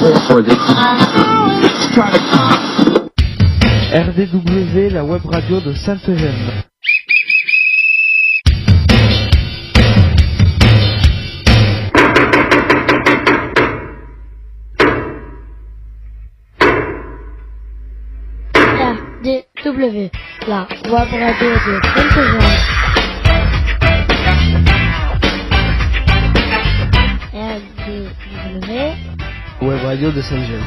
RDW, la web radio de Sainte-Eugène. RDW, la web radio de Sainte-Eugène. RDW, Web radio de Sainte-Eugène.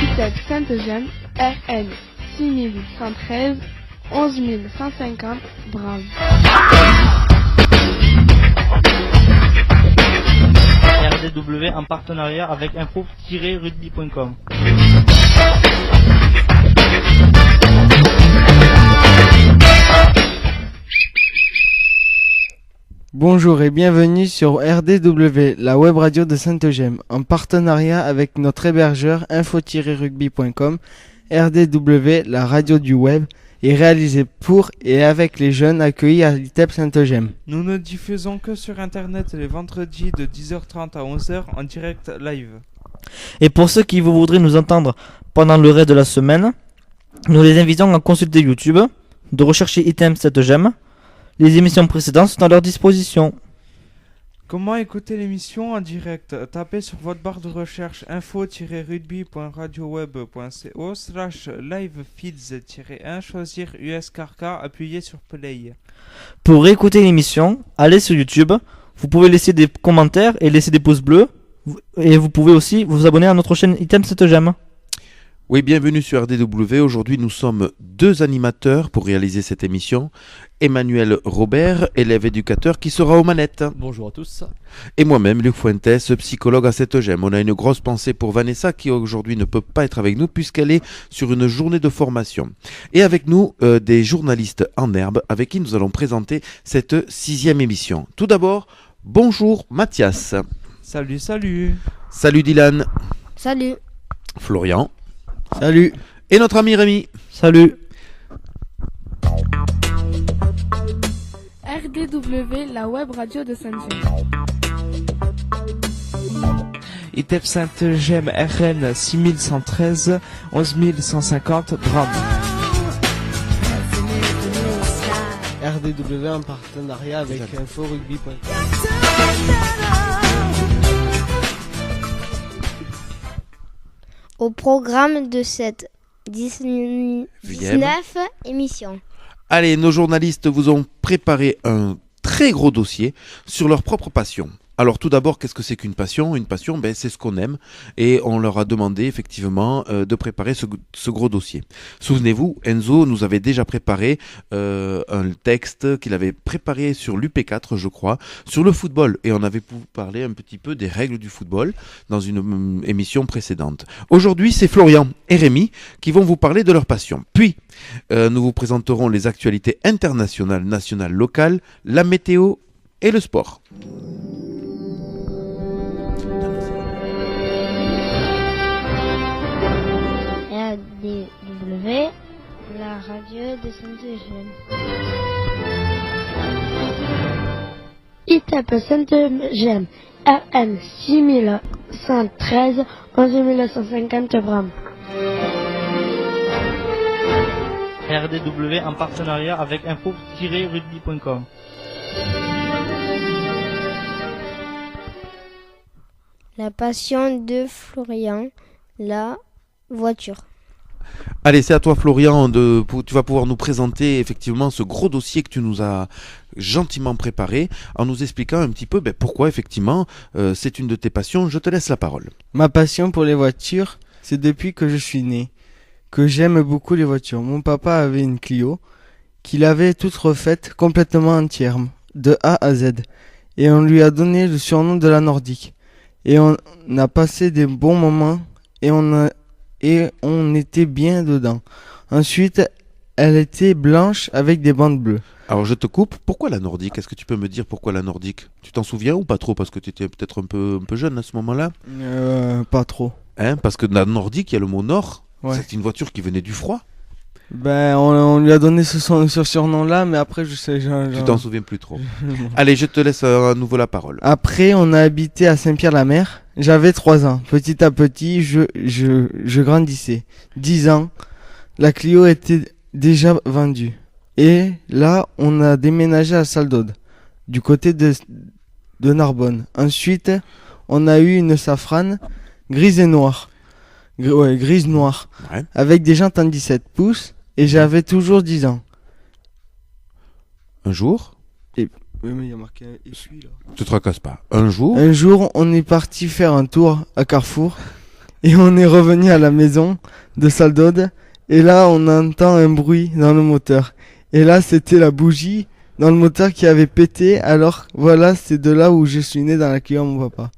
ITEP Sainte-Eugène, RN 6113, 11150, Brave. RDW en partenariat avec info-rugby.com. Bonjour et bienvenue sur RDW, la web radio de Sainte-Eugène, en partenariat avec notre hébergeur info-rugby.com. RDW, la radio du web, est réalisée pour et avec les jeunes accueillis à l'ITEP Sainte-Eugène. Nous ne diffusons que sur internet les vendredis de 10h30 à 11h en direct live. Et pour ceux qui voudraient nous entendre pendant le reste de la semaine, nous les invitons à consulter YouTube, de rechercher ITEP Sainte-Eugène. Les émissions précédentes sont à leur disposition. Comment écouter l'émission en direct? Tapez sur votre barre de recherche info-rugby.radioweb.co/livefeeds-1, choisir USKRK, appuyez sur Play. Pour réécouter l'émission, allez sur YouTube. Vous pouvez laisser des commentaires et laisser des pouces bleus. Et vous pouvez aussi vous abonner à notre chaîne ITEP Sainte-Eugène. Oui, bienvenue sur RDW. Aujourd'hui, nous sommes deux animateurs pour réaliser cette émission. Emmanuel Robert, élève éducateur qui sera aux manettes. Bonjour à tous. Et moi-même, Luc Fuentes, psychologue à Sainte-Eugène. On a une grosse pensée pour Vanessa qui aujourd'hui ne peut pas être avec nous puisqu'elle est sur une journée de formation. Et avec nous, des journalistes en herbe avec qui nous allons présenter cette 6e émission. Tout d'abord, bonjour Mathias. Salut, salut. Salut Dylan. Salut. Florian. Salut. Et notre ami Rémi. Salut. RDW, la web radio de Sainte-Eugène. ITEP Sainte-Eugène, RN 6113, 11150, Brave. RDW en partenariat avec info-rugby.com. Au programme de cette 19 émission. Allez, nos journalistes vous ont préparé un très gros dossier sur leur propre passion. Alors tout d'abord, qu'est-ce que c'est qu'une passion? Une passion, c'est ce qu'on aime. Et on leur a demandé effectivement de préparer ce gros dossier. Souvenez-vous, Enzo nous avait déjà préparé un texte qu'il avait préparé sur l'UP4, je crois, sur le football. Et on avait pu parler un petit peu des règles du football dans une émission précédente. Aujourd'hui, c'est Florian et Rémi qui vont vous parler de leur passion. Puis, nous vous présenterons les actualités internationales, nationales, locales, la météo et le sport. RDW, la radio de Sainte-Eugène. ITEP Sainte-Eugène, RN 6113, 11150, Brave. RDW en partenariat avec info-rugby.com. La passion de Florian, la voiture. Allez, c'est à toi Florian, tu vas pouvoir nous présenter effectivement ce gros dossier que tu nous as gentiment préparé en nous expliquant un petit peu pourquoi effectivement c'est une de tes passions. Je te laisse la parole. Ma passion pour les voitures, c'est depuis que je suis né, que j'aime beaucoup les voitures. Mon papa avait une Clio qu'il avait toute refaite complètement entière, de A à Z. Et on lui a donné le surnom de la Nordique. Et on a passé des bons moments et on était bien dedans. Ensuite, elle était blanche avec des bandes bleues. Alors je te coupe, pourquoi la Nordique? Est-ce que tu peux me dire pourquoi la Nordique? Tu t'en souviens ou pas trop? Parce que tu étais peut-être un peu jeune à ce moment-là. Pas trop. Parce que dans la Nordique, il y a le mot Nord. Ouais. C'est une voiture qui venait du froid. Ben, on lui a donné ce surnom-là, mais après, je sais. Tu t'en souviens plus trop. Allez, je te laisse à nouveau la parole. Après, on a habité à Saint-Pierre-la-Mer. J'avais 3 ans. Petit à petit, je grandissais. 10 ans, la Clio était déjà vendue. Et là, on a déménagé à Salle-d'Aude, du côté de Narbonne. Ensuite, on a eu une Safrane grise et noire. Grise-noire. Ouais. Avec des jantes en 17 pouces. Et j'avais toujours 10 ans. Un jour, Oui, mais il y a marqué essuie là. tu te tracasses pas. Un jour, Un jour, on est parti faire un tour à Carrefour. Et on est revenu à la maison de Salle-d'Aude. Et là, on entend un bruit dans le moteur. Et là, c'était la bougie dans le moteur qui avait pété. Alors, voilà, c'est de là où je suis né dans la Clio, mon papa.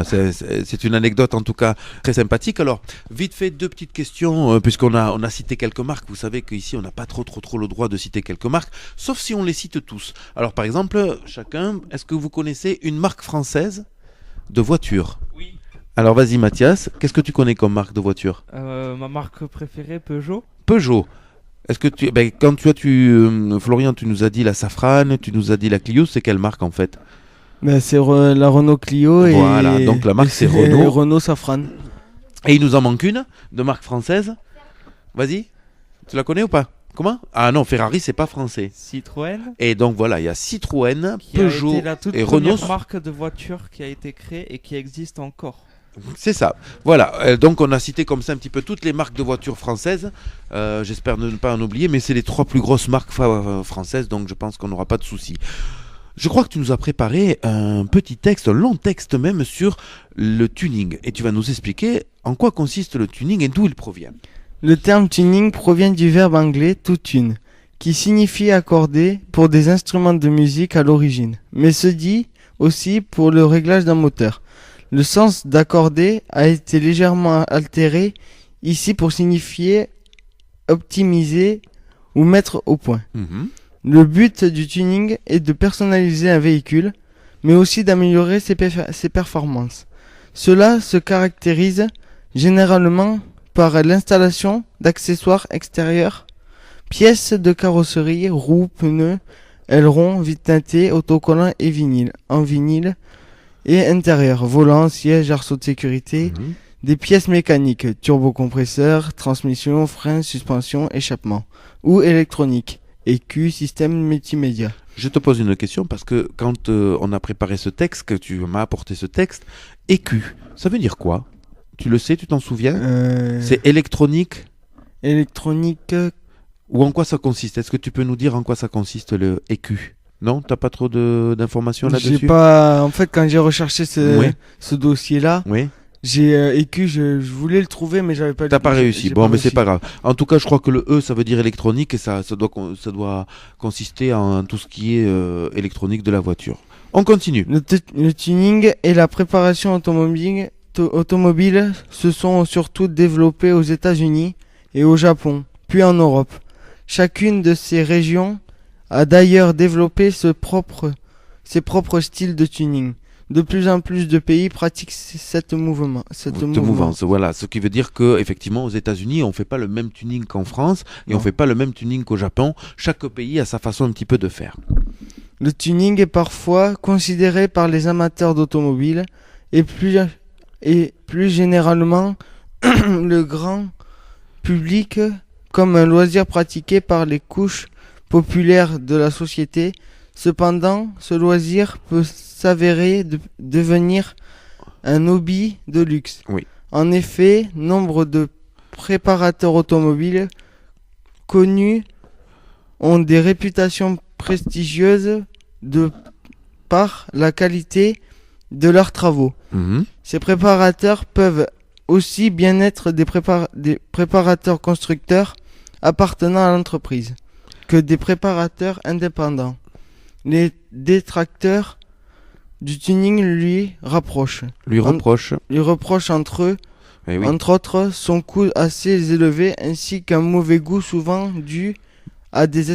c'est une anecdote en tout cas très sympathique. Alors, vite fait, 2 petites questions, puisqu'on a cité quelques marques. Vous savez qu'ici, on n'a pas trop le droit de citer quelques marques, sauf si on les cite tous. Alors, par exemple, chacun, est-ce que vous connaissez une marque française de voiture? Oui. Alors, vas-y Mathias, qu'est-ce que tu connais comme marque de voiture? Ma marque préférée, Peugeot. Peugeot. Est-ce que Florian, tu nous as dit la Safrane, tu nous as dit la Clio, c'est quelle marque en fait? Ben, c'est la Renault Clio. Voilà, donc la marque, c'est Renault. Renault Safrane. Et il nous en manque une de marque française. Vas-y, tu la connais ou pas? Comment? Ah non, Ferrari, c'est pas français. Citroën. Et donc voilà, il y a Citroën, Qui a Peugeot été la toute et première Renault. marque de voiture qui a été créée et qui existe encore. C'est ça. Voilà. Donc on a cité comme ça un petit peu toutes les marques de voitures françaises. J'espère ne pas en oublier, mais c'est les 3 plus grosses marques françaises, donc je pense qu'on n'aura pas de soucis. Je crois que tu nous as préparé un petit texte, un long texte même sur le tuning. Et tu vas nous expliquer en quoi consiste le tuning et d'où il provient. Le terme tuning provient du verbe anglais to tune, qui signifie accorder pour des instruments de musique à l'origine, mais se dit aussi pour le réglage d'un moteur. Le sens d'accorder a été légèrement altéré ici pour signifier optimiser ou mettre au point. Le but du tuning est de personnaliser un véhicule, mais aussi d'améliorer ses performances. Cela se caractérise généralement par l'installation d'accessoires extérieurs, pièces de carrosserie, roues, pneus, ailerons, vitres teintées, autocollants et en vinyle et intérieur, volant, siège, arceaux de sécurité, des pièces mécaniques, turbocompresseur, transmission, frein, suspension, échappement, ou électronique, EQ, système multimédia. Je te pose une question parce que quand on a préparé ce texte, que tu m'as apporté ce texte, EQ, ça veut dire quoi? Tu le sais, tu t'en souviens? C'est électronique? Électronique. Ou en quoi ça consiste? Est-ce que tu peux nous dire en quoi ça consiste le EQ? Non, t'as pas trop d'informations là-dessus? J'ai pas. En fait, quand j'ai recherché ce dossier-là, oui. J'ai EQ, je voulais le trouver, mais j'avais pas. T'as pas réussi. Bon, mais c'est pas grave. En tout cas, je crois que le E, ça veut dire électronique et ça doit consister en tout ce qui est électronique de la voiture. On continue. Le tuning et la préparation automobile se sont surtout développés aux États-Unis et au Japon, puis en Europe. Chacune de ces régions a d'ailleurs développé ses propres styles de tuning. De plus en plus de pays pratiquent cette mouvance. Voilà, ce qui veut dire que effectivement aux États-Unis, on fait pas le même tuning qu'en France et on fait pas le même tuning qu'au Japon. Chaque pays a sa façon un petit peu de faire. Le tuning est parfois considéré par les amateurs d'automobile et plus généralement le grand public comme un loisir pratiqué par les couches populaires de la société. Cependant, ce loisir peut s'avérer devenir un hobby de luxe. Oui. En effet, nombre de préparateurs automobiles connus ont des réputations prestigieuses de par la qualité de leurs travaux. Ces préparateurs peuvent aussi bien être des préparateurs constructeurs appartenant à l'entreprise que des préparateurs indépendants. Les détracteurs du tuning lui reprochent entre eux, entre autres, son coût assez élevé ainsi qu'un mauvais goût souvent dû à des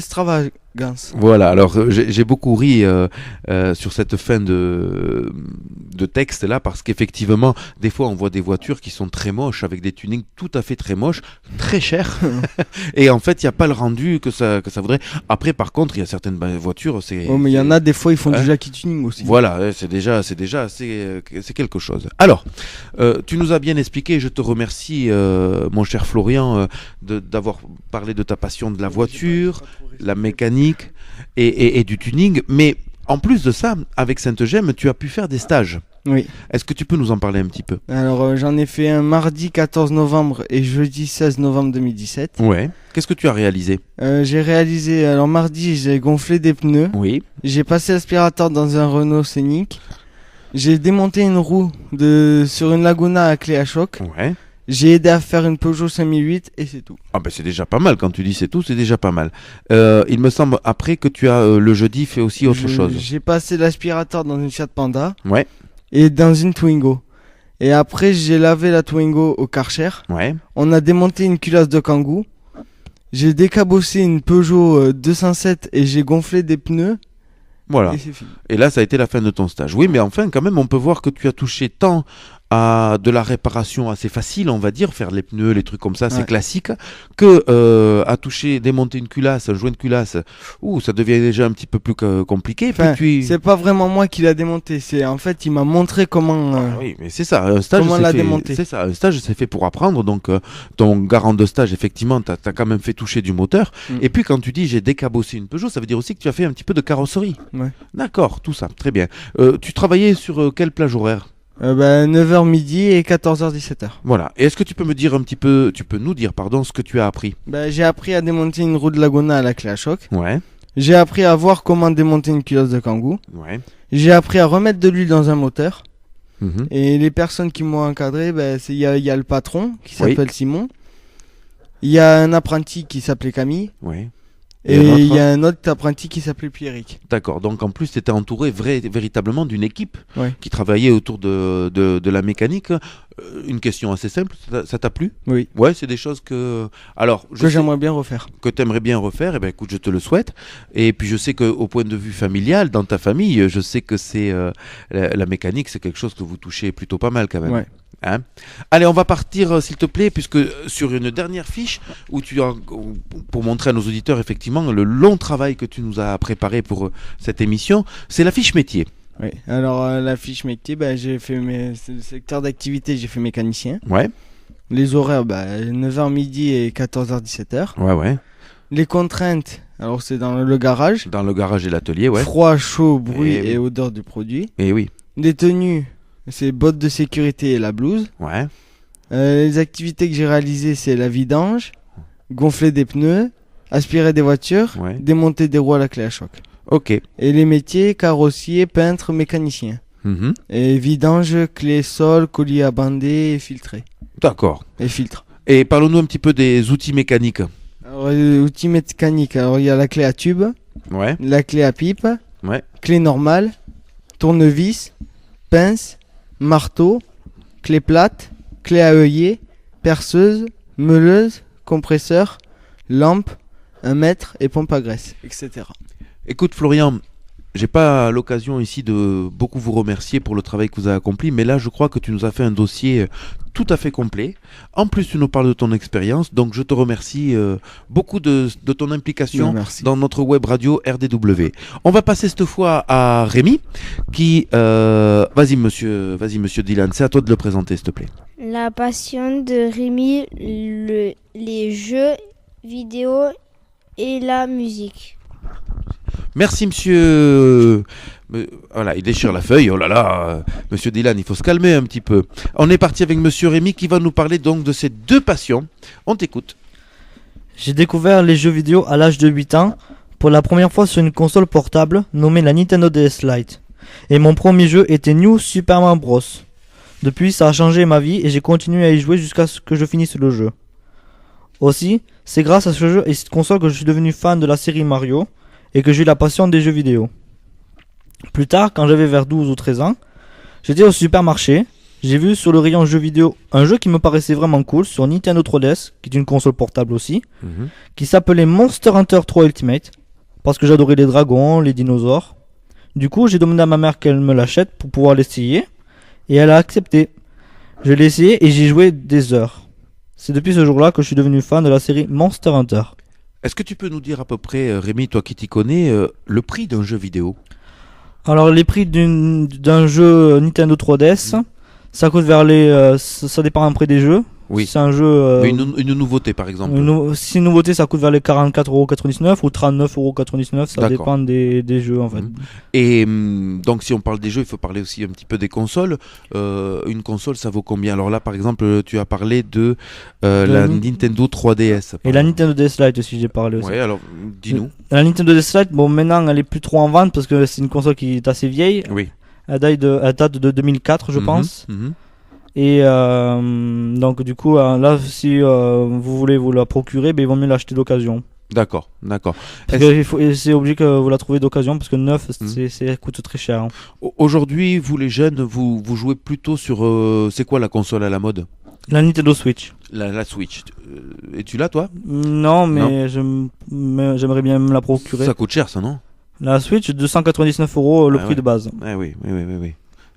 Gans. Voilà, alors j'ai beaucoup ri sur cette fin de texte là, parce qu'effectivement, des fois on voit des voitures qui sont très moches, avec des tunings tout à fait très moches, très chers, et en fait il n'y a pas le rendu que ça voudrait. Après par contre, il y a certaines voitures, Mais il y en a des fois, ils font du Jackie Tuning aussi. Voilà, c'est déjà c'est quelque chose. Alors, tu nous as bien expliqué, je te remercie mon cher Florian d'avoir parlé de ta passion de la voiture, la mécanique et du tuning, mais en plus de ça, avec Sainte-Gemme, tu as pu faire des stages. Oui. Est-ce que tu peux nous en parler un petit peu? Alors j'en ai fait un mardi 14 novembre et jeudi 16 novembre 2017. Ouais. Qu'est-ce que tu as réalisé? J'ai réalisé, alors mardi j'ai gonflé des pneus, Oui. j'ai passé l'aspirateur dans un Renault Scénic, j'ai démonté une roue sur une Laguna à clé à choc, Ouais. j'ai aidé à faire une Peugeot 5008 et c'est tout. Ah ben c'est déjà pas mal, quand tu dis c'est tout, c'est déjà pas mal. Il me semble après que tu as le jeudi fait aussi autre chose. J'ai passé l'aspirateur dans une Fiat Panda. Ouais. Et dans une Twingo. Et après, j'ai lavé la Twingo au Karcher. Ouais. On a démonté une culasse de Kangoo. J'ai décabossé une Peugeot 207 et j'ai gonflé des pneus. Voilà. Et c'est fini. Et là, ça a été la fin de ton stage. Oui, mais enfin, quand même, on peut voir que tu as touché tant à de la réparation assez facile, on va dire, faire les pneus, les trucs comme ça, c'est Ouais. classique, que à toucher, démonter une culasse, jouer une culasse, ça devient déjà un petit peu plus compliqué. Enfin, Puis c'est pas vraiment moi qui l'a démonté. C'est en fait, il m'a montré comment. Oui, mais c'est ça, un stage, Comment c'est l'a fait, démonter. c'est ça, un stage, c'est fait pour apprendre. Donc, ton garant de stage, effectivement, t'as quand même fait toucher du moteur. Et puis, quand tu dis j'ai décabossé une Peugeot, ça veut dire aussi que tu as fait un petit peu de carrosserie. Ouais. D'accord, tout ça, très bien. Tu travaillais sur quelle plage horaire? 9h midi et 14h 17h. Voilà. Et est-ce que tu peux me dire un petit peu, tu peux nous dire, pardon, ce que tu as appris? J'ai appris à démonter une roue de Laguna à la clé à choc. Ouais, J'ai appris à voir comment démonter une culasse de Kangoo. ouais. J'ai appris à remettre de l'huile dans un moteur. Mhm. Et les personnes qui m'ont encadré, il y a le patron qui Oui. s'appelle Simon. Il y a un apprenti qui s'appelait Camille. Ouais. Et un autre il y a un autre apprenti qui s'appelait Pierrick. D'accord. Donc en plus, tu étais entouré véritablement d'une équipe Ouais. qui travaillait autour de la mécanique. Une question assez simple, ça t'a plu? Oui. Ouais, c'est des choses que... Alors, je Que sais j'aimerais bien refaire. que tu aimerais bien refaire, et ben écoute, je te le souhaite. Et puis je sais qu'au point de vue familial, dans ta famille, je sais que c'est la mécanique, c'est quelque chose que vous touchez plutôt pas mal quand même. Ouais. Hein? Allez, on va partir, s'il te plaît, puisque sur une dernière fiche, où tu as, pour montrer à nos auditeurs effectivement le long travail que tu nous as préparé pour cette émission, c'est la fiche métier. Oui. Alors la fiche métier, j'ai fait le secteur d'activité, j'ai fait mécanicien. Ouais, Les horaires, 9h midi et 14h 17h. ouais. Les contraintes, alors c'est dans le garage. Dans le garage et l'atelier, ouais. Froid, chaud, bruit Eh oui. et odeur du produit. Et oui, Les tenues, c'est bottes de sécurité et la blouse. ouais. Les activités que j'ai réalisées, c'est la vidange, gonfler des pneus, aspirer des voitures, Ouais. démonter des roues à la clé à choc. Ok. Et les métiers, carrossier, peintre, mécanicien. Mhm. Et vidange, clé sol, collier à bander et filtré. D'accord. Et filtre. Et parlons-nous un petit peu des outils mécaniques. Alors, outils mécaniques, alors il y a la clé à tube, Ouais, la clé à pipe, ouais. clé normale, tournevis, pince, marteau, clé plate, clé à œillet, perceuse, meuleuse, compresseur, lampe, 1 mètre et pompe à graisse, etc. Écoute Florian, j'ai pas l'occasion ici de beaucoup vous remercier pour le travail que vous avez accompli, mais là je crois que tu nous as fait un dossier tout à fait complet. En plus tu nous parles de ton expérience, donc je te remercie beaucoup de ton implication Merci. dans notre web radio RDW. On va passer cette fois à Rémi, qui... Vas-y monsieur Dylan, c'est à toi de le présenter s'il te plaît. La passion de Rémi, les jeux vidéo et la musique. Merci monsieur... Voilà, il déchire la feuille. Oh là là, monsieur Dylan, il faut se calmer un petit peu. On est parti avec monsieur Rémi qui va nous parler donc de ses deux passions. On t'écoute. J'ai découvert les jeux vidéo à l'âge de 8 ans pour la première fois sur une console portable nommée la Nintendo DS Lite. Et mon premier jeu était New Super Mario Bros. Depuis, ça a changé ma vie et j'ai continué à y jouer jusqu'à ce que je finisse le jeu. Aussi, c'est grâce à ce jeu et cette console que je suis devenu fan de la série Mario et que j'ai eu la passion des jeux vidéo. Plus tard, quand j'avais vers 12 ou 13 ans, j'étais au supermarché, j'ai vu sur le rayon jeux vidéo un jeu qui me paraissait vraiment cool sur Nintendo 3DS, qui est une console portable aussi, qui s'appelait Monster Hunter 3 Ultimate. parce que j'adorais les dragons, les dinosaures. Du coup, j'ai demandé à ma mère qu'elle me l'achète pour pouvoir l'essayer, et elle a accepté. Je l'ai essayé et j'ai joué des heures. C'est depuis ce jour-là que je suis devenu fan de la série Monster Hunter. Est-ce que tu peux nous dire à peu près, Rémi, toi qui t'y connais, le prix d'un jeu vidéo? Alors les prix d'un jeu Nintendo 3DS, ça coûte vers les... ça dépend un prix des jeux. Oui. C'est un jeu... Mais une nouveauté par exemple. Si une nouveauté, ça coûte vers les 44,99€ ou 39,99€, ça D'accord. dépend des jeux en fait. Et donc si on parle des jeux, il faut parler aussi un petit peu des consoles. Une console, ça vaut combien? Alors là, par exemple, tu as parlé de la Nintendo 3DS. Et la Nintendo DS Lite aussi, j'ai parlé aussi. Ouais, alors dis-nous. La Nintendo DS Lite, bon maintenant elle est plus trop en vente parce que c'est une console qui est assez vieille. Oui. Elle date de 2004 je pense. Et donc du coup là si vous voulez vous la procurer, ben, il vaut mieux l'acheter d'occasion. D'accord, d'accord. Parce que c'est obligé que vous la trouvez d'occasion parce que neuf ça coûte très cher. Hein. Aujourd'hui, vous les jeunes, vous jouez plutôt sur... c'est quoi la console à la mode? La Nintendo Switch. La Switch. Et tu l'as toi? Non, mais j'aimerais bien me la procurer. Ça coûte cher ça, non? La Switch, 299€ le prix de base. Ah oui.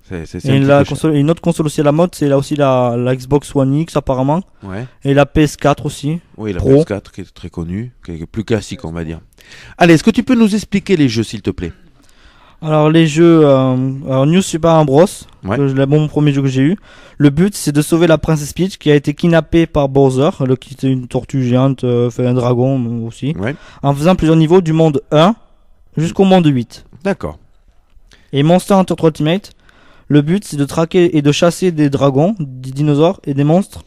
C'est Et une autre console aussi à la mode, c'est là aussi la Xbox One X apparemment. Ouais. Et la PS4 aussi. Oui, la Pro. PS4 qui est très connue, qui est plus classique on va dire. Allez, est-ce que tu peux nous expliquer les jeux s'il te plaît? Alors les jeux, alors New Super Mario Bros, Ouais. mon premier jeu que j'ai eu. Le but c'est de sauver la princesse Peach qui a été kidnappée par Bowser, qui était une tortue géante, fait un dragon aussi, Ouais. en faisant plusieurs niveaux du monde 1 jusqu'au monde 8. D'accord. Et Monster Hunter Ultimate, le but c'est de traquer et de chasser des dragons, des dinosaures et des monstres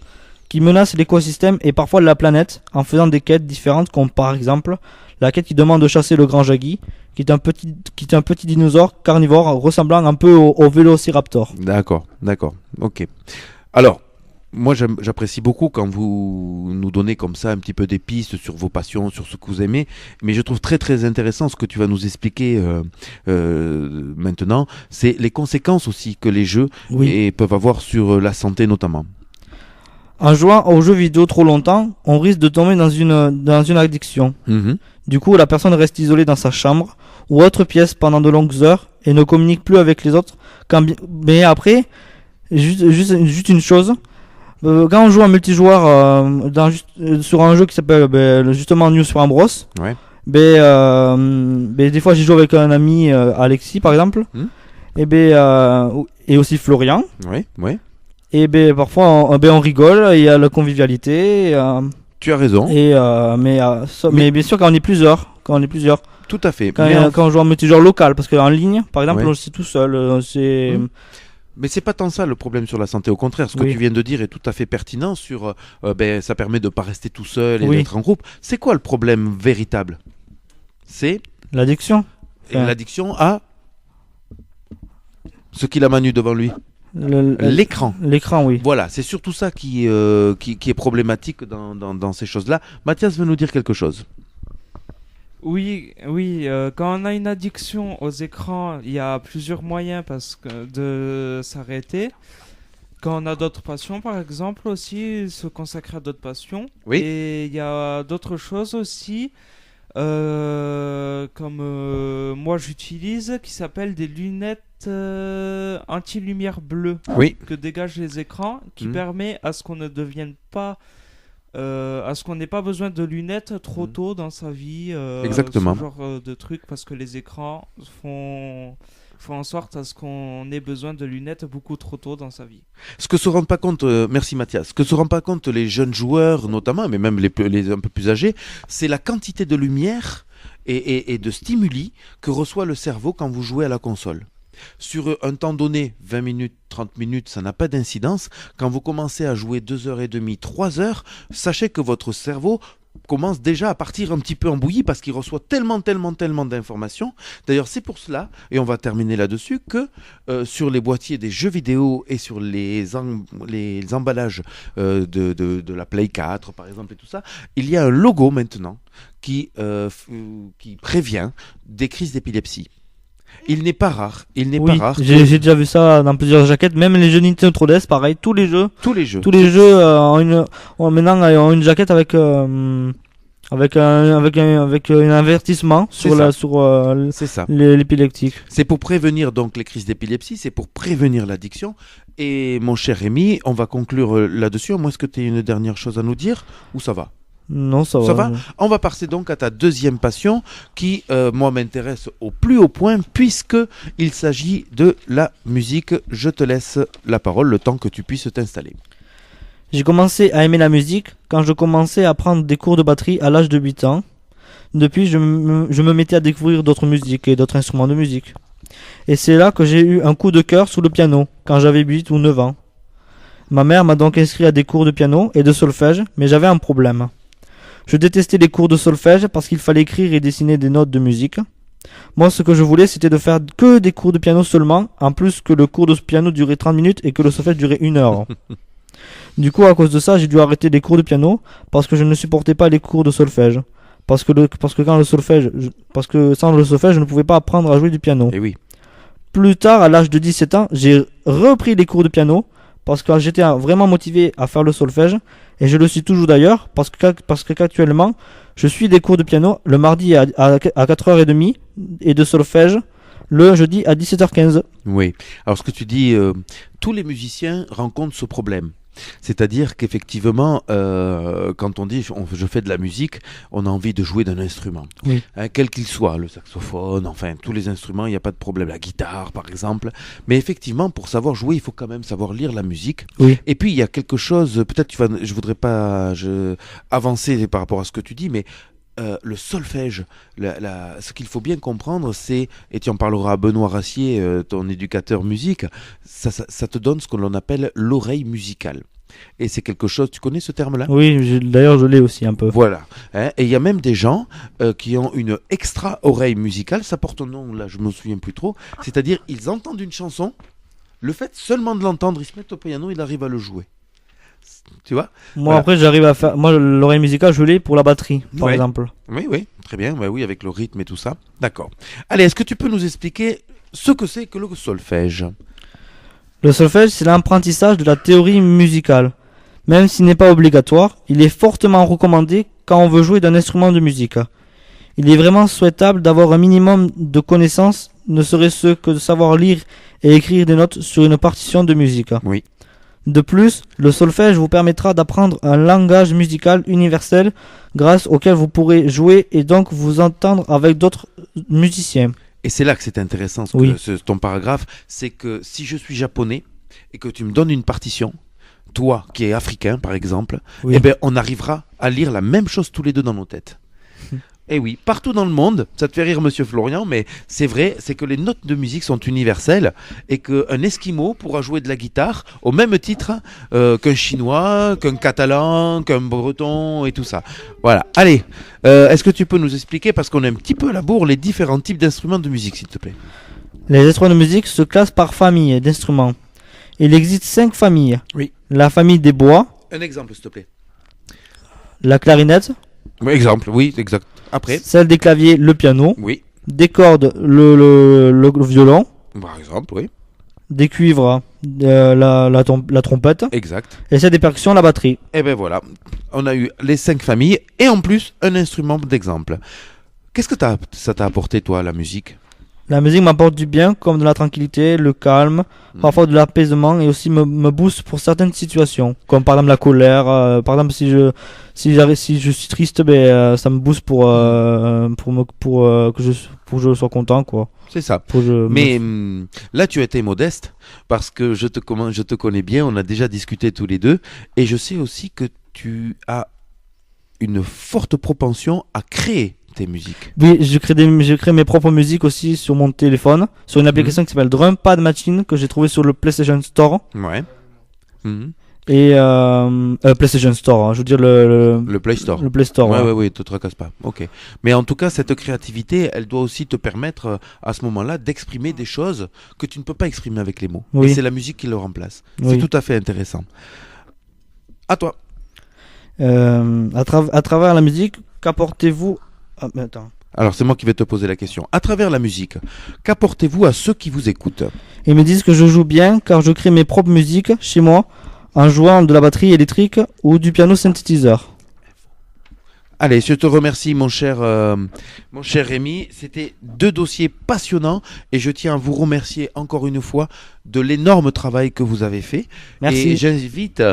qui menacent l'écosystème et parfois la planète en faisant des quêtes différentes comme par exemple la quête qui demande de chasser le grand Jaggi qui est un petit dinosaure carnivore ressemblant un peu au Vélociraptor. D'accord. Ok. Alors, moi j'apprécie beaucoup quand vous nous donnez comme ça un petit peu des pistes sur vos passions, sur ce que vous aimez, mais je trouve très très intéressant ce que tu vas nous expliquer maintenant, c'est les conséquences aussi que les jeux peuvent avoir sur la santé notamment. En jouant aux jeux vidéo trop longtemps, on risque de tomber dans une addiction. Du coup, la personne reste isolée dans sa chambre ou autre pièce pendant de longues heures et ne communique plus avec les autres. Mais après, juste une chose, quand on joue en multijoueur sur un jeu qui s'appelle justement New Super Mario Bros, des fois j'y joue avec un ami, Alexis par exemple, et aussi Florian. Et parfois on rigole, il y a la convivialité. Tu as raison. Mais bien sûr quand on est plusieurs. Tout à fait. Quand on joue en multijoueur local, parce qu'en ligne, par exemple, c'est tout seul. Mais c'est pas tant ça le problème sur la santé. Au contraire, ce que tu viens de dire est tout à fait pertinent sur ça permet de pas rester tout seul et d'être en groupe. C'est quoi le problème véritable? C'est l'addiction. L'addiction à ce qu'il a Manu devant lui. L'écran. L'écran, oui. Voilà, c'est surtout ça qui est problématique dans ces choses-là. Mathias veut nous dire quelque chose. Oui, quand on a une addiction aux écrans, il y a plusieurs moyens de s'arrêter. Quand on a d'autres passions, par exemple, aussi, se consacrer à d'autres passions. Oui. Et il y a d'autres choses aussi, comme moi j'utilise, qui s'appellent des lunettes anti-lumière bleue que dégagent les écrans, qui permet à ce qu'on ne devienne pas... à ce qu'on n'ait pas besoin de lunettes trop tôt dans sa vie. Exactement. Ce genre de trucs, parce que les écrans font en sorte à ce qu'on ait besoin de lunettes beaucoup trop tôt dans sa vie. Ce que se rendent pas compte, merci Mathias, ce que se rendent pas compte les jeunes joueurs notamment, mais même les un peu plus âgés, c'est la quantité de lumière et de stimuli que reçoit le cerveau quand vous jouez à la console. Sur un temps donné, 20 minutes, 30 minutes, ça n'a pas d'incidence. Quand vous commencez à jouer 2h30, 3h, sachez que votre cerveau commence déjà à partir un petit peu en bouillie parce qu'il reçoit tellement d'informations. D'ailleurs, c'est pour cela, et on va terminer là-dessus, que sur les boîtiers des jeux vidéo et sur les emballages de la Play 4, par exemple, et tout ça, il y a un logo maintenant qui prévient des crises d'épilepsie. Il n'est pas rare. J'ai déjà vu ça dans plusieurs jaquettes, même les jeux Nintendo 3DS, pareil, tous les jeux maintenant ont une jaquette avec Avec un avertissement sur l'épileptique. C'est pour prévenir donc les crises d'épilepsie, c'est pour prévenir l'addiction. Et mon cher Rémi, on va conclure là-dessus. Moi, est-ce que tu as une dernière chose à nous dire ou ça va ? Non, ça va. On va passer donc à ta deuxième passion qui, moi, m'intéresse au plus haut point puisque il s'agit de la musique. Je te laisse la parole le temps que tu puisses t'installer. J'ai commencé à aimer la musique quand je commençais à prendre des cours de batterie à l'âge de 8 ans. Depuis, je me mettais à découvrir d'autres musiques et d'autres instruments de musique. Et c'est là que j'ai eu un coup de cœur sur le piano, quand j'avais 8 ou 9 ans. Ma mère m'a donc inscrit à des cours de piano et de solfège, mais j'avais un problème. Je détestais les cours de solfège parce qu'il fallait écrire et dessiner des notes de musique. Moi, ce que je voulais, c'était de faire que des cours de piano seulement, en plus que le cours de piano durait 30 minutes et que le solfège durait 1 heure. Du coup, à cause de ça, j'ai dû arrêter les cours de piano parce que je ne supportais pas les cours de solfège. Parce que sans le solfège, je ne pouvais pas apprendre à jouer du piano. Et oui. Plus tard, à l'âge de 17 ans, j'ai repris les cours de piano parce que j'étais vraiment motivé à faire le solfège et je le suis toujours d'ailleurs parce qu'actuellement, je suis des cours de piano le mardi à 4h30 et de solfège le jeudi à 17h15. Oui. Alors ce que tu dis, tous les musiciens rencontrent ce problème. C'est-à-dire qu'effectivement, quand on dit je fais de la musique, on a envie de jouer d'un instrument, oui. Quel qu'il soit, le saxophone, enfin tous les instruments, il n'y a pas de problème, la guitare par exemple. Mais effectivement, pour savoir jouer, il faut quand même savoir lire la musique. Oui. Et puis il y a quelque chose, peut-être je voudrais pas avancer par rapport à ce que tu dis, mais le solfège, ce qu'il faut bien comprendre, c'est, et tu en parleras à Benoît Rassier, ton éducateur musique, ça te donne ce que l'on appelle l'oreille musicale. Et c'est quelque chose, tu connais ce terme-là ? Oui, d'ailleurs je l'ai aussi un peu. Voilà. Et il y a même des gens qui ont une extra oreille musicale, ça porte un nom, là je me souviens plus trop, c'est-à-dire ils entendent une chanson, le fait seulement de l'entendre, ils se mettent au piano, ils arrivent à le jouer. Tu vois ? Moi voilà. Après j'arrive à faire, moi l'oreille musicale je l'ai pour la batterie par exemple. Oui, très bien, oui, avec le rythme et tout ça. D'accord. Allez, est-ce que tu peux nous expliquer ce que c'est que le solfège ? Le solfège, c'est l'apprentissage de la théorie musicale. Même s'il n'est pas obligatoire, il est fortement recommandé quand on veut jouer d'un instrument de musique. Il est vraiment souhaitable d'avoir un minimum de connaissances, ne serait-ce que de savoir lire et écrire des notes sur une partition de musique. Oui. De plus, le solfège vous permettra d'apprendre un langage musical universel grâce auquel vous pourrez jouer et donc vous entendre avec d'autres musiciens. Et c'est là que c'est intéressant, ton paragraphe, c'est que si je suis japonais et que tu me donnes une partition, toi qui es africain par exemple, eh ben, on arrivera à lire la même chose tous les deux dans nos têtes. Et oui, partout dans le monde, ça te fait rire Monsieur Florian, mais c'est vrai, c'est que les notes de musique sont universelles et qu'un Esquimau pourra jouer de la guitare au même titre qu'un Chinois, qu'un Catalan, qu'un Breton et tout ça. Voilà, allez, est-ce que tu peux nous expliquer, parce qu'on est un petit peu à la bourre, les différents types d'instruments de musique, s'il te plaît ? Les instruments de musique se classent par famille d'instruments. Il existe 5 familles. Oui. La famille des bois. Un exemple, s'il te plaît. La clarinette. Oui, exemple, oui, exact. Après. Celle des claviers, le piano. Oui. Des cordes, le violon. Par exemple, oui. Des cuivres, la trompette. Exact. Et celle des percussions, la batterie. Et ben voilà, on a eu les 5 familles et en plus un instrument d'exemple. Qu'est-ce que ça t'a apporté, toi, la musique ? La musique m'apporte du bien, comme de la tranquillité, le calme, parfois de l'apaisement et aussi me booste pour certaines situations, comme par exemple la colère. Par exemple, si je suis triste, ça me booste pour que je sois content, quoi. C'est ça. Mais là, tu as été modeste parce que je te connais bien. On a déjà discuté tous les deux et je sais aussi que tu as une forte propension à créer tes musiques. Oui, je crée mes propres musiques aussi sur mon téléphone, sur une application qui s'appelle Drumpad Machine que j'ai trouvé sur le PlayStation Store. Ouais. Et PlayStation Store, je veux dire le Play Store. Le Play Store. Ouais, te tracasse pas. Ok. Mais en tout cas, cette créativité, elle doit aussi te permettre à ce moment-là d'exprimer des choses que tu ne peux pas exprimer avec les mots. Oui. Et c'est la musique qui le remplace. Oui. C'est tout à fait intéressant. À toi. À travers la musique, qu'apportez-vous? Attends. Alors c'est moi qui vais te poser la question. À travers la musique, qu'apportez-vous à ceux qui vous écoutent? Ils me disent que je joue bien car je crée mes propres musiques chez moi en jouant de la batterie électrique ou du piano synthétiseur. Allez, je te remercie mon cher Rémi. C'était 2 dossiers passionnants et je tiens à vous remercier encore une fois de l'énorme travail que vous avez fait. Merci. Et j'invite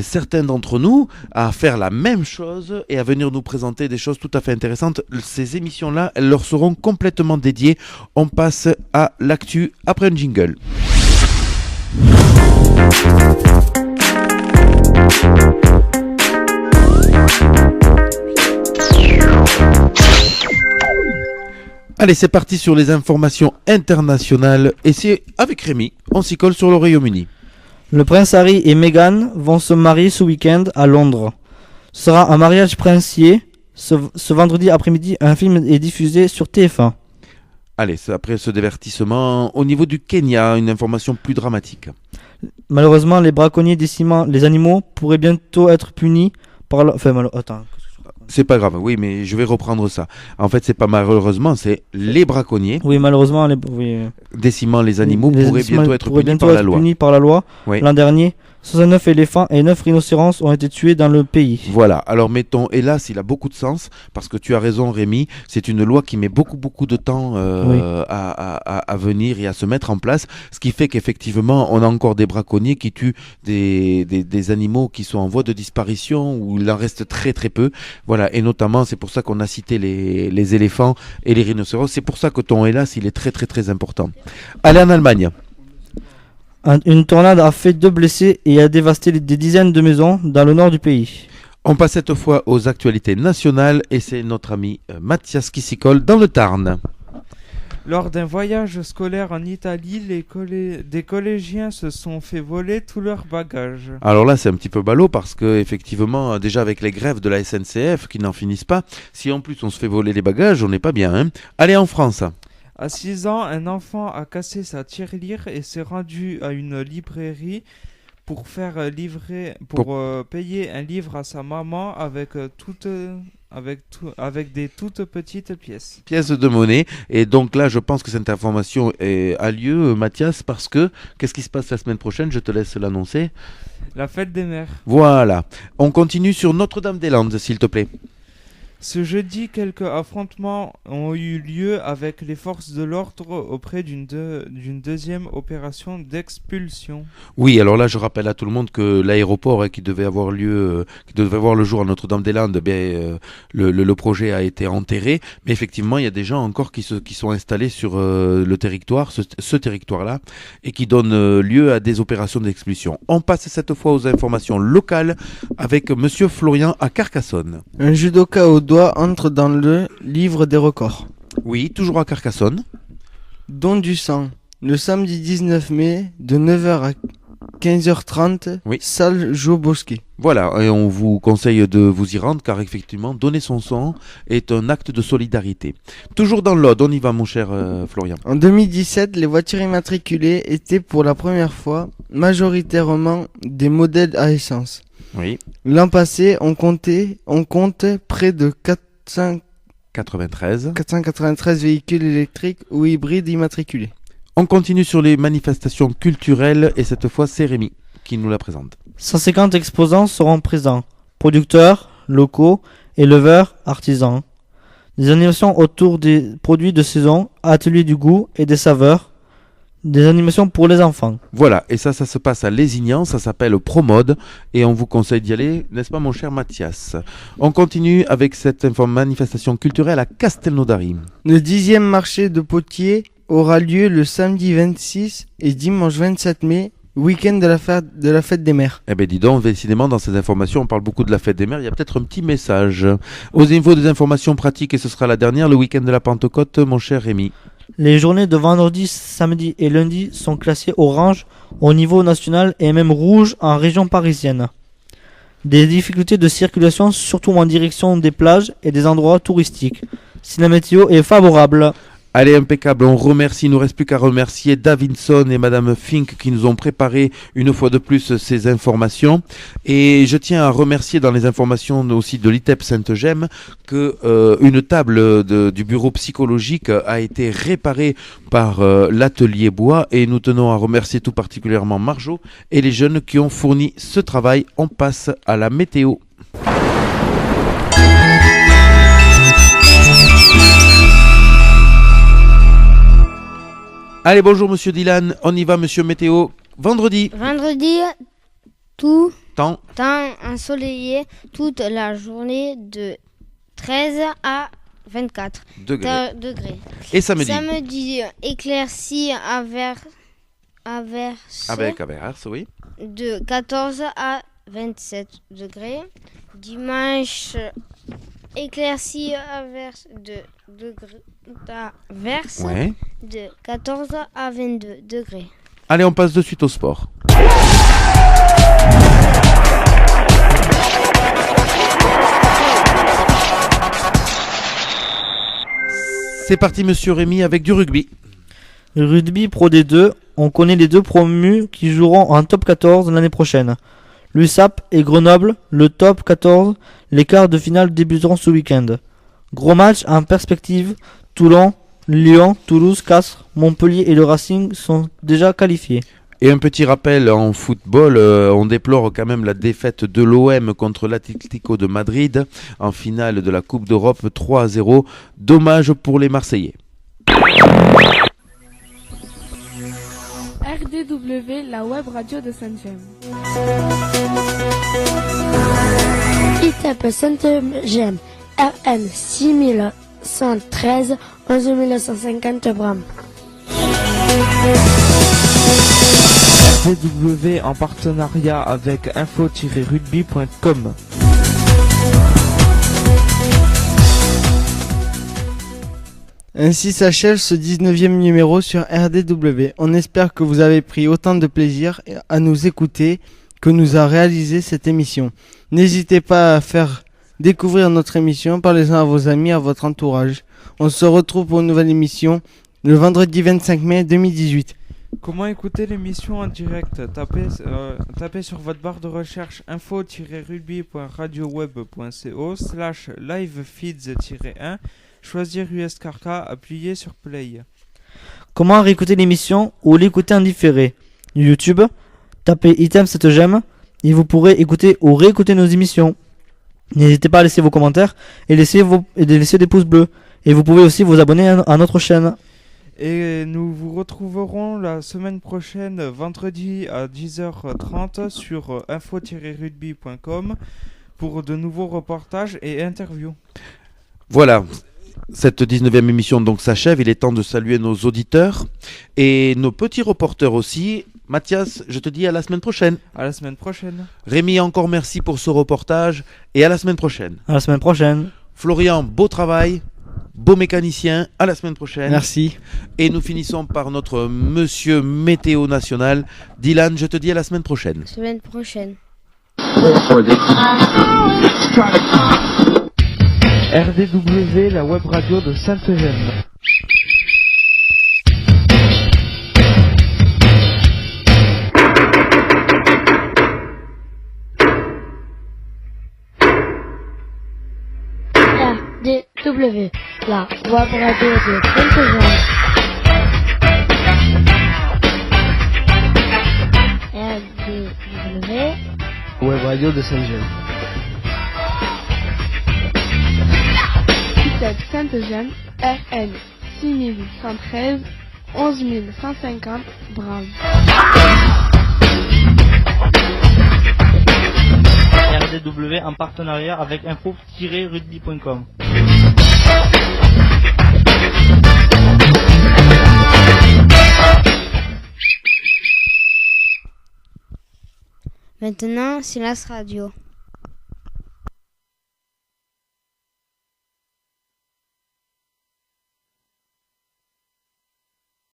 certains d'entre nous à faire la même chose et à venir nous présenter des choses tout à fait intéressantes. Ces émissions-là, elles leur seront complètement dédiées. On passe à l'actu après un jingle. Allez, c'est parti sur les informations internationales et c'est avec Rémi, on s'y colle sur le Royaume-Uni. Le prince Harry et Meghan vont se marier ce week-end à Londres. Ce sera un mariage princier. Ce vendredi après-midi, un film est diffusé sur TF1. Allez, après ce divertissement, au niveau du Kenya, une information plus dramatique. Malheureusement, les braconniers décimant les animaux pourraient bientôt être punis par la... Attends. C'est pas grave, oui, mais je vais reprendre ça. En fait, c'est pas malheureusement, c'est les braconniers. Oui, malheureusement, décimant les animaux pourraient bientôt être punis par la loi. Oui. L'an dernier, 69 éléphants et 9 rhinocéros ont été tués dans le pays. Voilà, alors mettons, hélas, il a beaucoup de sens, parce que tu as raison Rémi, c'est une loi qui met beaucoup de temps à venir et à se mettre en place, ce qui fait qu'effectivement, on a encore des braconniers qui tuent des animaux qui sont en voie de disparition, où il en reste très peu. Voilà, et notamment, c'est pour ça qu'on a cité les éléphants et les rhinocéros, c'est pour ça que ton hélas, il est très important. Allez, en Allemagne. Une tornade a fait 2 blessés et a dévasté des dizaines de maisons dans le nord du pays. On passe cette fois aux actualités nationales et c'est notre ami Mathias qui s'y colle dans le Tarn. Lors d'un voyage scolaire en Italie, des collégiens se sont fait voler tous leurs bagages. Alors là, c'est un petit peu ballot parce que effectivement, déjà avec les grèves de la SNCF qui n'en finissent pas, si en plus on se fait voler les bagages, on n'est pas bien. Hein. Allez, en France. À 6 ans, un enfant a cassé sa tirelire et s'est rendu à une librairie pour payer un livre à sa maman avec des toutes petites pièces. Pièces de monnaie. Et donc là, je pense que cette information a lieu, Mathias, parce que qu'est-ce qui se passe la semaine prochaine? Je te laisse l'annoncer. La fête des mères. Voilà. On continue sur Notre-Dame-des-Landes, s'il te plaît. Ce jeudi, quelques affrontements ont eu lieu avec les forces de l'ordre auprès d'une deuxième opération d'expulsion. Oui, alors là, je rappelle à tout le monde que l'aéroport qui devait avoir le jour à Notre-Dame-des-Landes, le projet a été enterré, mais effectivement, il y a des gens encore qui sont installés sur le territoire, ce territoire-là, et qui donnent lieu à des opérations d'expulsion. On passe cette fois aux informations locales avec Monsieur Florian à Carcassonne. Un judoka au doigt entre dans le livre des records. Oui, toujours à Carcassonne. Don du sang, le samedi 19 mai, de 9h à 15h30, oui. Salle Jo Bosquet. Voilà, et on vous conseille de vous y rendre, car effectivement, donner son sang est un acte de solidarité. Toujours dans l'Aude, on y va mon cher Florian. En 2017, les voitures immatriculées étaient pour la première fois majoritairement des modèles à essence. Oui. L'an passé, on compte près de 493 véhicules électriques ou hybrides immatriculés. On continue sur les manifestations culturelles et cette fois c'est Rémi qui nous la présente. 150 exposants seront présents, producteurs, locaux, éleveurs, artisans. Des animations autour des produits de saison, ateliers du goût et des saveurs. Des animations pour les enfants. Voilà, et ça se passe à Lézignan, ça s'appelle Promode, et on vous conseille d'y aller, n'est-ce pas mon cher Mathias? On continue avec cette manifestation culturelle à Castelnaudary. Le 10e marché de Potier aura lieu le samedi 26 et dimanche 27 mai, week-end de la fête des mères. Eh bien dis donc, décidément dans ces informations, on parle beaucoup de la fête des mères, il y a peut-être un petit message. Au niveau des informations pratiques, et ce sera la dernière, le week-end de la Pentecôte, mon cher Rémi. Les journées de vendredi, samedi et lundi sont classées orange au niveau national et même rouge en région parisienne. Des difficultés de circulation surtout en direction des plages et des endroits touristiques. Si la météo est favorable. Allez, impeccable, on remercie, il ne nous reste plus qu'à remercier Davidson et Madame Fink qui nous ont préparé une fois de plus ces informations. Et je tiens à remercier dans les informations aussi de l'ITEP Sainte-Gemme que une table du bureau psychologique a été réparée par l'atelier bois et nous tenons à remercier tout particulièrement Marjo et les jeunes qui ont fourni ce travail. On passe à la météo. Allez, bonjour monsieur Dylan, on y va monsieur Météo. Vendredi. Vendredi, tout Temps ensoleillé toute la journée de 13 à 24 degrés. Et samedi. Samedi, éclairci averse Avec averse, oui. de 14 à 27 degrés. Dimanche, éclairci averse Ouais. de 14 à 22 degrés. Allez, on passe de suite au sport. C'est parti monsieur Rémi avec du rugby. Rugby Pro D2, on connaît les deux promus qui joueront en top 14 l'année prochaine. L'USAP et Grenoble, le top 14, les quarts de finale débuteront ce week-end. Gros match en perspective, Toulon, Lyon, Toulouse, Castres, Montpellier et le Racing sont déjà qualifiés. Et un petit rappel en football, on déplore quand même la défaite de l'OM contre l'Atlético de Madrid en finale de la Coupe d'Europe 3-0. Dommage pour les Marseillais. RDW, la web radio de Saint-Gem. ITEP Saint-Gem, RN 6113, 11950 Bram. RDW en partenariat avec info-rugby.com. Ainsi s'achève ce 19e numéro sur RDW. On espère que vous avez pris autant de plaisir à nous écouter que nous a réalisé cette émission. N'hésitez pas à faire découvrir notre émission, parlez-en à vos amis, à votre entourage. On se retrouve pour une nouvelle émission le vendredi 25 mai 2018. Comment écouter l'émission en direct? Tapez sur votre barre de recherche info-rugby.radioweb.co/livefeeds-1, choisir USKK, appuyez sur Play. Comment réécouter l'émission ou l'écouter en différé? YouTube, tapez Item 7Gem et vous pourrez écouter ou réécouter nos émissions. N'hésitez pas à laisser vos commentaires et laisser des pouces bleus. Et vous pouvez aussi vous abonner à notre chaîne. Et nous vous retrouverons la semaine prochaine, vendredi à 10h30 sur info-rugby.com pour de nouveaux reportages et interviews. Voilà, cette 19e émission donc s'achève. Il est temps de saluer nos auditeurs et nos petits reporters aussi. Mathias, je te dis à la semaine prochaine. À la semaine prochaine. Rémi, encore merci pour ce reportage et à la semaine prochaine. À la semaine prochaine. Florian, beau travail. Beau mécanicien, à la semaine prochaine. Merci. Et nous finissons par notre monsieur météo national. Dylan, je te dis à la semaine prochaine. Semaine prochaine. RDW, la web radio de Saint-Gem. RDW, la web radio de Saint-Gem. RDW, Web radio de Saint-Gem. ITEP Saint-Gem, RN 6113, 11150 Bram. RDW en partenariat avec info-rugby.com. Maintenant, silence radio.